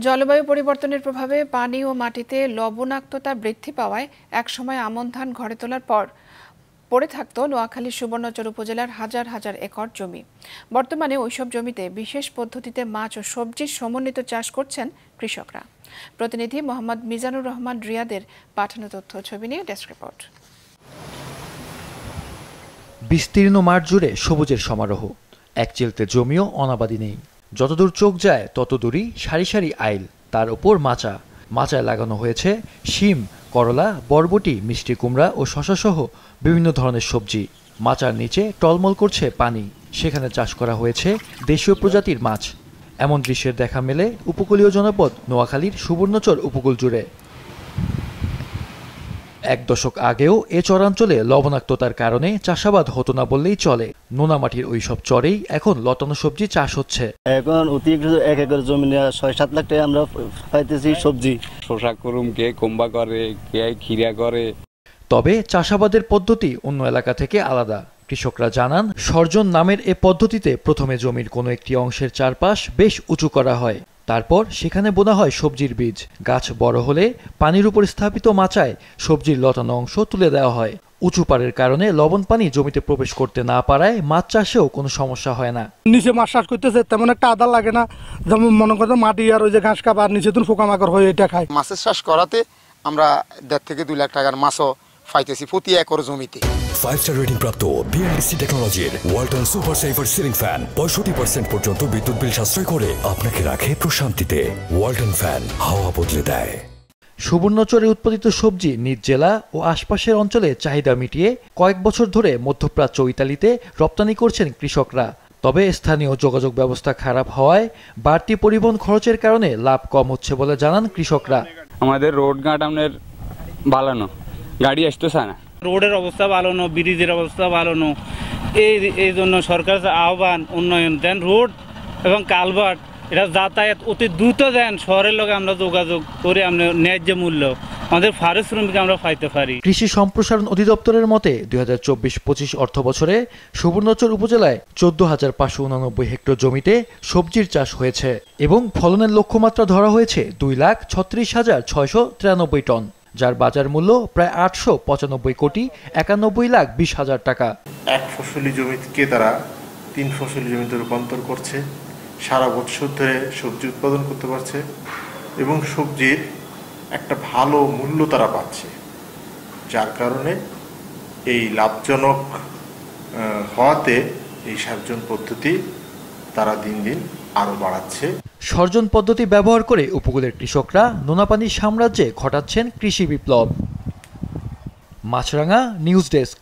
জলবায়ু পরিবর্তনের প্রভাবে পানি ও মাটিতে লবণাক্ততা বৃদ্ধি পাওয়ায় একসময় আমন ধান ঘরে তোলার পর পড়ে থাকত নোয়াখালীর সুবর্ণচর উপজেলার হাজার হাজার একর জমি। বর্তমানে ওইসব জমিতে বিশেষ পদ্ধতিতে মাছ ও সবজির সমন্বিত চাষ করছেন কৃষকরা। প্রতিনিধি মোহাম্মদ মিজানুর রহমান রিয়াদের পাঠানো তথ্য ছবি নিয়ে ডেস্ক রিপোর্ট। বিস্তীর্ণ মাঠ জুড়ে সবুজের সমারোহ, এক চিলতে জমিও অনাবাদি নেই। যতদূর চোখ যায় ততদূরই সারি সারি আইল, তার ওপর মাচায় লাগানো হয়েছে শিম, করলা, বরবটি, মিষ্টি কুমড়া ও শশাসহ বিভিন্ন ধরনের সবজি। মাচার নিচে টলমল করছে পানি, সেখানে চাষ করা হয়েছে দেশীয় প্রজাতির মাছ। এমন দৃশ্যের দেখা মেলে উপকূলীয় জনপদ নোয়াখালীর সুবর্ণচর উপকূল জুড়ে। এক দশক আগেও এ চরাঞ্চলে লবণাক্ততার কারণে চাষাবাদ হতো না বললেই চলে। নোনামাটির ওইসব চরেই এখন লতানো সবজি চাষ হচ্ছে। এখন অতিরিক্ত 1 একর জমি 6-7 লাখ টাকা আমরা পাইতেছি সবজি। শসা করুম, কে কুম্বা করে, কে খিরা করে। তবে চাষাবাদের পদ্ধতি অন্য এলাকা থেকে আলাদা। কৃষকরা জানান, সর্জন নামের এ পদ্ধতিতে প্রথমে জমির কোনো একটি অংশের চারপাশ বেশ উঁচু করা হয়, তারপর সেখানে বোনা হয় সবজির বীজ। গাছ বড় হলে পানির উপর স্থাপিত মাচায় সবজির লতানো অংশ তুলে দেওয়া হয়। উঁচু পাড়ের কারণে লবণ পানি জমিতে প্রবেশ করতে না পারায় মাছ চাষেও কোনো সমস্যা হয় না। নিচে মাছ চাষ করতেছে তেমন একটা আদার লাগে না, যেমন মনে করতে মাটি আর ওই যে ঘাস কাপ আর নিচে তুমি পোকামাকড় হয়ে এটা খায়। মাছের চাষ করাতে আমরা 1.5 থেকে 2 লাখ টাকার মাছও পাইতেছি প্রতি একর জমিতে। 5-স্টার রেটিং প্রাপ্ত বিএলডিসি টেকনোলজির Walton super saver ceiling fan 65% পর্যন্ত বিদ্যুৎ বিল সাশ্রয় করে আপনাকে রাখে প্রশান্তিতে। ওয়ালটন ফ্যান হাওয়া বদলে দেয়। সুবর্ণচরে উৎপাদিত সবজি নিজ জেলা ও আশপাশের অঞ্চলে চাহিদা মিটিয়ে কয়েক বছর ধরে মধ্যপ্রাচ্য ও ইতালিতে রপ্তানি করছেন কৃষকরা। তবে স্থানীয় যোগাযোগ ব্যবস্থা খারাপ হওয়ায় বাড়তি পরিবহন খরচের কারণে লাভ কম হচ্ছে বলে জানান কৃষকরা। আমাদের রোড ঘাট আমাদের ভালো না, গাড়ি আসতেছে না। রোডের অবস্থা ভালো না, ব্রিজের অবস্থা ভালো না। এই জন্য সরকার আহ্বান উন্নয়ন দেন, রোড এবং কালভার্ট এটা যাতায়াত অতি দ্রুত দেন। শহরের লোক আমরা যোগাযোগ করে আমরা ন্যায্য মূল্য আমাদের পারিশ্রমিক আমরা পাইতে পারি। কৃষি সম্প্রসারণ অধিদপ্তরের মতে 2024-25 অর্থ বছরে সুবর্ণচর উপজেলায় 14,589 হেক্টর জমিতে সবজির চাষ হয়েছে এবং ফলনের লক্ষ্যমাত্রা ধরা হয়েছে 2,36,693 টন, যার বাজার মূল্য প্রায় 895,91,20,20,000 টাকা। এক ফসলি জমিকে তারা 3 ফসলি জমিতে রূপান্তর করছে, সারা বছর ধরে সবজি উৎপাদন করতে পারছে এবং সবজির একটা ভালো মূল্য তারা পাচ্ছে, যার কারণে এই লাভজনক হওয়াতে এই সর্জন পদ্ধতি তারা দিন দিন আরো বাড়াচ্ছে। সর্জন পদ্ধতি ব্যবহার করে উপকূলের কৃষকরা নোনাপানির সাম্রাজ্যে ঘটাচ্ছেন কৃষি বিপ্লব। মাছরাঙা নিউজ ডেস্ক।